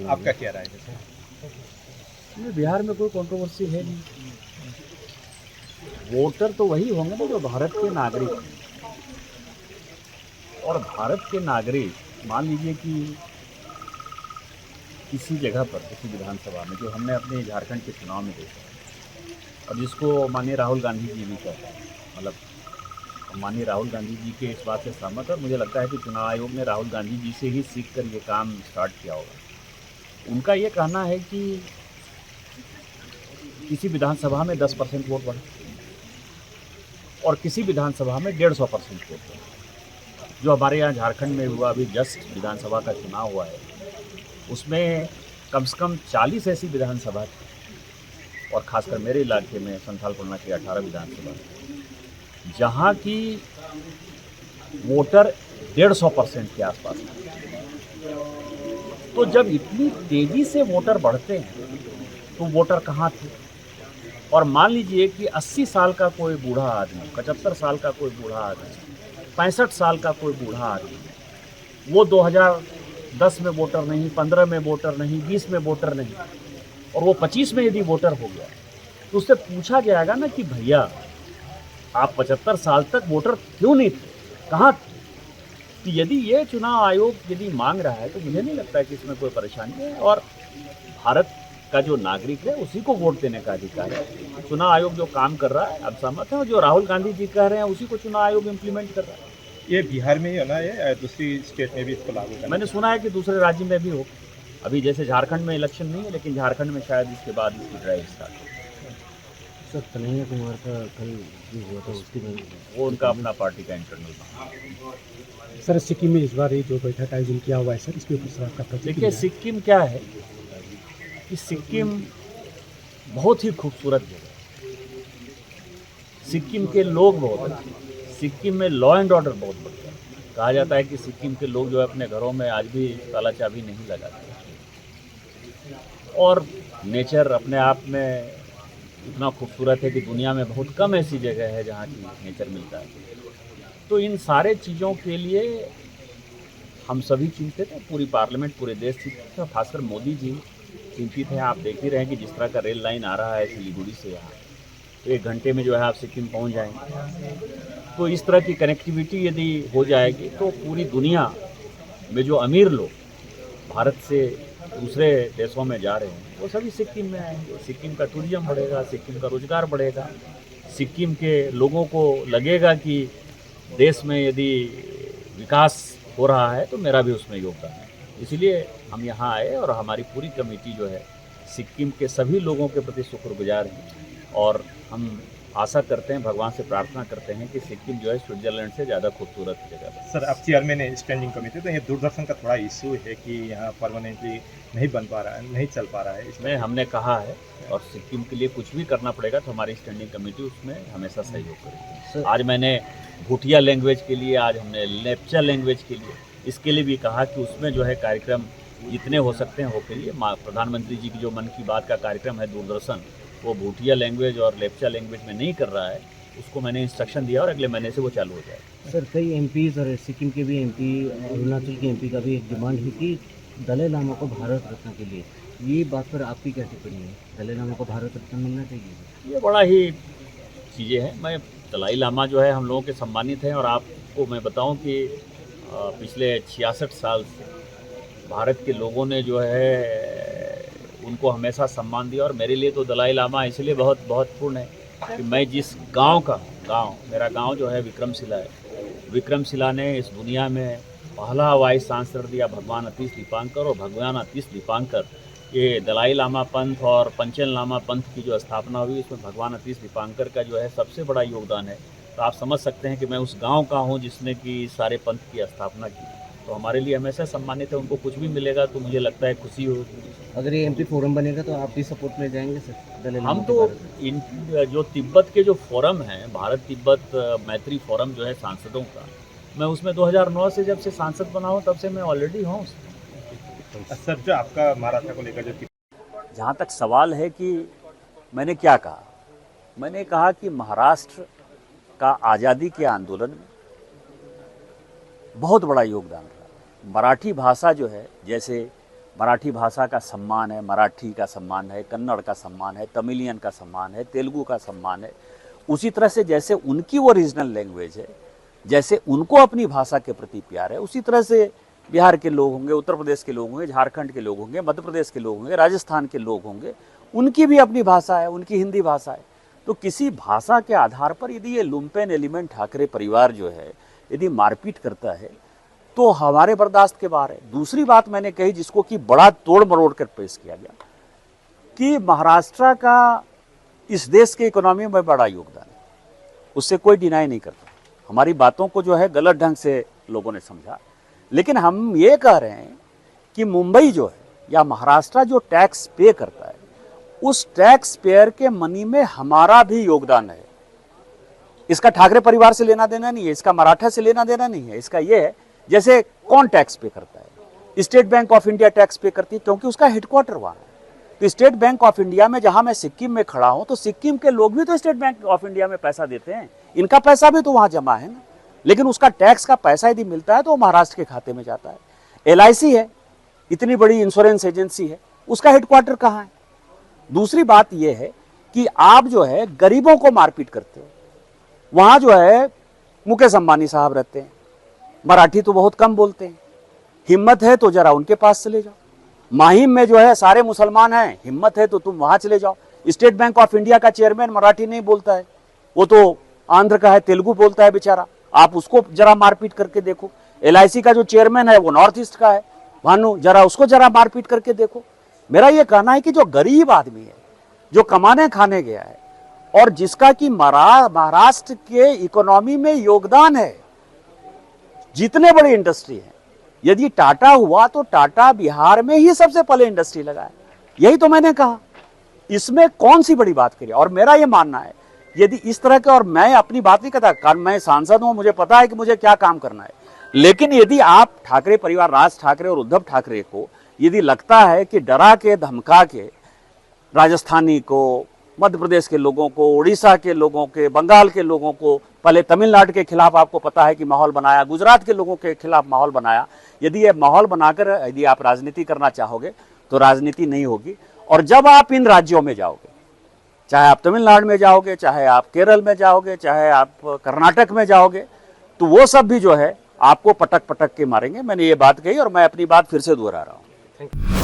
आपका क्या राय है सर? बिहार में कोई कंट्रोवर्सी है नहीं। वोटर तो वही होंगे ना जो भारत के नागरिक हैं। और भारत के नागरिक मान लीजिए कि किसी जगह पर किसी विधानसभा में जो हमने अपने झारखंड के चुनाव में देखा और जिसको माननीय राहुल गांधी जी भी कहते हैं, मतलब माननीय राहुल गांधी जी के इस बात से सहमत है। और मुझे लगता है कि चुनाव आयोग ने राहुल गांधी जी से ही सीख कर ये काम स्टार्ट किया होगा। उनका ये कहना है कि किसी विधानसभा में 10% वोट बढ़े और किसी विधानसभा में 150% वोट बढ़े। जो हमारे यहाँ झारखंड में हुआ, अभी जस्ट विधानसभा का चुनाव हुआ है, उसमें कम से कम 40 ऐसी विधानसभा थी और खासकर मेरे इलाके में संथाल परगना की 18 विधानसभा थी, जहाँ की वोटर 150% के आसपास है। तो जब इतनी तेज़ी से वोटर बढ़ते हैं तो वोटर कहाँ थे? और मान लीजिए कि 80 साल का कोई बूढ़ा आदमी, 75 साल का कोई बूढ़ा आदमी, 65 साल का कोई बूढ़ा आदमी, वो 2010 में वोटर नहीं, 15 में वोटर नहीं, 20 में वोटर नहीं, और वो 25 में यदि वोटर हो गया तो उससे पूछा जाएगा ना कि भैया आप 75 साल तक वोटर क्यों नहीं थे, कहाँ थे? तो यदि ये चुनाव आयोग यदि मांग रहा है तो मुझे नहीं लगता है कि इसमें कोई परेशानी है। और भारत का जो नागरिक है उसी को वोट देने का अधिकार है। चुनाव आयोग जो काम कर रहा है आप सहमत हैं, और जो राहुल गांधी जी कह रहे हैं उसी को चुनाव आयोग इम्प्लीमेंट कर रहा है। ये बिहार में ही होना है, दूसरी स्टेट में भी इसको लागू करना? मैंने सुना है कि दूसरे राज्य में भी हो। अभी जैसे झारखंड में इलेक्शन नहीं है, लेकिन झारखंड में शायद इसके बाद इसकी ड्राइव स्टार्ट हो। सर, कन्हैया कुमार का कल जो हुआ था उसकी वो उनका अपना पार्टी का इंटरनल। सर, सिक्किम में इस बार ये जो बैठक आयोजन किया हुआ है सर, इसके ऊपर सर आपका देखिए, प्रतिक्रिया? सिक्किम क्या है कि सिक्किम बहुत ही खूबसूरत जगह है। सिक्किम के लोग बहुत अच्छे हैं। सिक्किम में लॉ एंड ऑर्डर बहुत बढ़िया है। कहा जाता है कि सिक्किम के लोग जो है अपने घरों में आज भी ताला चाबी नहीं लगाते। और नेचर अपने आप में इतना खूबसूरत है कि दुनिया में बहुत कम ऐसी जगह है जहाँ की नेचर मिलता है। तो इन सारे चीज़ों के लिए हम सभी चिंतित हैं, पूरी पार्लियामेंट, पूरे देश चिंतित है, खासकर मोदी जी चिंतित हैं। आप देख ही रहे हैं कि जिस तरह का रेल लाइन आ रहा है सिलीगुड़ी से यहाँ, तो 1 घंटे में जो है आप सिक्किम पहुँच जाएंगे। तो इस तरह की कनेक्टिविटी यदि हो जाएगी तो पूरी दुनिया में जो अमीर लोग भारत से दूसरे देशों में जा रहे हैं वो सभी सिक्किम में आएंगे। सिक्किम का टूरिज्म बढ़ेगा, सिक्किम का रोजगार बढ़ेगा, सिक्किम के लोगों को लगेगा कि देश में यदि विकास हो रहा है तो मेरा भी उसमें योगदान है। इसलिए हम यहाँ आए और हमारी पूरी कमेटी जो है सिक्किम के सभी लोगों के प्रति शुक्रगुजार है। और हम आशा करते हैं, भगवान से प्रार्थना करते हैं कि सिक्किम जो है स्विट्जरलैंड से ज़्यादा खूबसूरत जगह है। सर, आप चेयरमैन है स्टैंडिंग कमेटी, तो ये दूरदर्शन का थोड़ा इशू है कि यहाँ परमानेंटली नहीं बन पा रहा है, नहीं चल पा रहा है। इसमें हमने कहा है और सिक्किम के लिए कुछ भी करना पड़ेगा तो हमारी स्टैंडिंग कमेटी उसमें हमेशा सहयोग करेगी। आज मैंने भूटिया लैंग्वेज के लिए, आज हमने लेप्चा लैंग्वेज के लिए, इसके लिए भी कहा कि उसमें जो है कार्यक्रम जितने हो सकते हैं हो करिए। प्रधानमंत्री जी की जो मन की बात का कार्यक्रम है दूरदर्शन, वो भूटिया लैंग्वेज और लेप्चा लैंग्वेज में नहीं कर रहा है, उसको मैंने इंस्ट्रक्शन दिया और अगले महीने से वो चालू हो जाएगा। सर, कई एमपीज और सिक्किम के भी एमपी, अरुणाचल के एमपी का भी एक डिमांड है कि दलाई लामा को भारत रत्न के लिए, ये बात पर आपकी क्या टिप्पणी है? दलाई लामा को भारत रत्न मिलना चाहिए? ये बड़ा ही चीज़ें हैं। मैं दलाई लामा जो है हम लोगों के सम्मानित हैं, और आपको मैं बताऊं कि पिछले 66 साल से भारत के लोगों ने जो है उनको हमेशा सम्मान दिया। और मेरे लिए तो दलाई लामा इसलिए बहुत महत्वपूर्ण है कि मैं जिस गांव का मेरा गांव जो है विक्रमशिला है। विक्रमशिला ने इस दुनिया में पहला हवाई सांसद दिया भगवान अतीश दीपांकर, और भगवान अतीश दीपांकर ये दलाई लामा पंथ और पंचेन लामा पंथ की जो स्थापना हुई, उसमें भगवान अतीश दीपांकर का जो है सबसे बड़ा योगदान है। तो आप समझ सकते हैं कि मैं उस गांव का हूं जिसने कि सारे पंथ की स्थापना की। तो हमारे लिए हमेशा सम्मानित है। उनको कुछ भी मिलेगा तो मुझे लगता है खुशी होगी। अगर ये एमपी फोरम बनेगा तो आप भी सपोर्ट में जाएंगे सर? दलाई लामा हम के तो भारत? इन जो तिब्बत के जो फोरम हैं, भारत तिब्बत मैत्री फोरम जो है सांसदों का, मैं उसमें 2009 से जब से सांसद बना हूँ तब से मैं ऑलरेडी हूँ। सर, जो आपका महाराष्ट्र को लेकर जो जहाँ तक सवाल है कि मैंने क्या कहा, मैंने कहा कि महाराष्ट्र का आज़ादी के आंदोलन में बहुत बड़ा योगदान रहा। मराठी भाषा जो है, जैसे मराठी भाषा का सम्मान है, मराठी का सम्मान है, कन्नड़ का सम्मान है, तमिलियन का सम्मान है, तेलुगु का सम्मान है। उसी तरह से जैसे उनकी वो रीजनल लैंग्वेज है, जैसे उनको अपनी भाषा के प्रति प्यार है, उसी तरह से बिहार के लोग होंगे, उत्तर प्रदेश के लोग होंगे, झारखंड के लोग होंगे, मध्य प्रदेश के लोग होंगे, राजस्थान के लोग होंगे, उनकी भी अपनी भाषा है, उनकी हिंदी भाषा है। तो किसी भाषा के आधार पर यदि ये लुम्पेन एलिमेंट ठाकरे परिवार जो है यदि मारपीट करता है तो हमारे बर्दाश्त के बाहर है। दूसरी बात मैंने कही जिसको कि बड़ा तोड़ मरोड़ कर पेश किया गया कि महाराष्ट्र का इस देश के इकोनॉमी में बड़ा योगदान है, उससे कोई डिनाई नहीं करता। हमारी बातों को जो है गलत ढंग से लोगों ने समझा, लेकिन हम ये कह रहे हैं कि मुंबई जो है या महाराष्ट्र जो टैक्स पे करता है उस टैक्स पेयर के मनी में हमारा भी योगदान है। इसका ठाकरे परिवार से लेना देना नहीं है, इसका मराठा से लेना देना नहीं है। इसका ये है जैसे कौन टैक्स पे करता है, state bank of India tax पे करती है क्योंकि उसका हेडक्वार्टर वहाँ है। तो स्टेट बैंक ऑफ इंडिया में जहां मैं सिक्किम में खड़ा हूं तो सिक्किम के लोग भी तो स्टेट बैंक ऑफ इंडिया में पैसा देते हैं, इनका पैसा भी तो वहां जमा है ना। लेकिन उसका टैक्स का पैसा यदि मिलता है तो महाराष्ट्र के खाते में जाता है। LIC है, इतनी बड़ी इंश्योरेंस एजेंसी है, उसका हेडक्वार्टर कहाँ है। दूसरी बात यह है कि आप जो है गरीबों को मारपीट करते हो। वहां जो है मुकेश अंबानी साहब रहते हैं, मराठी तो बहुत कम बोलते हैं, हिम्मत है तो जरा उनके पास चले जाओ। माहिम में जो है सारे मुसलमान हैं, हिम्मत है तो तुम वहां चले जाओ। स्टेट बैंक ऑफ इंडिया का चेयरमैन मराठी नहीं बोलता है, वो तो आंध्र का है, तेलुगु बोलता है बेचारा, आप उसको जरा मारपीट करके देखो। LIC का जो चेयरमैन है वो नॉर्थ ईस्ट का है, भानु जरा उसको जरा मारपीट करके देखो। मेरा ये कहना है कि जो गरीब आदमी है, जो कमाने खाने गया है और जिसका कि महाराष्ट्र के इकोनॉमी में योगदान है, जितने बड़ी इंडस्ट्री है, यदि टाटा हुआ तो टाटा बिहार में ही सबसे पहले इंडस्ट्री लगाए। यही तो मैंने कहा, इसमें कौन सी बड़ी बात करी। और मेरा ये मानना है यदि इस तरह के, और मैं अपनी बात नहीं करता कारण मैं सांसद हूं, मुझे पता है कि मुझे क्या काम करना है, लेकिन यदि आप ठाकरे परिवार, राज ठाकरे और उद्धव ठाकरे को यदि लगता है कि डरा के धमका के राजस्थानी को, मध्य प्रदेश के लोगों को, उड़ीसा के लोगों के, बंगाल के लोगों को, पहले तमिलनाडु के खिलाफ आपको पता है कि माहौल बनाया, गुजरात के लोगों के खिलाफ माहौल बनाया, यदि ये माहौल बनाकर यदि आप राजनीति करना चाहोगे तो राजनीति नहीं होगी। और जब आप इन राज्यों में जाओगे, चाहे आप तमिलनाडु में जाओगे, चाहे आप केरल में जाओगे, चाहे आप कर्नाटक में जाओगे, तो वो सब भी जो है आपको पटक पटक के मारेंगे। मैंने ये बात कही और मैं अपनी बात फिर से दोहरा रहा हूँ।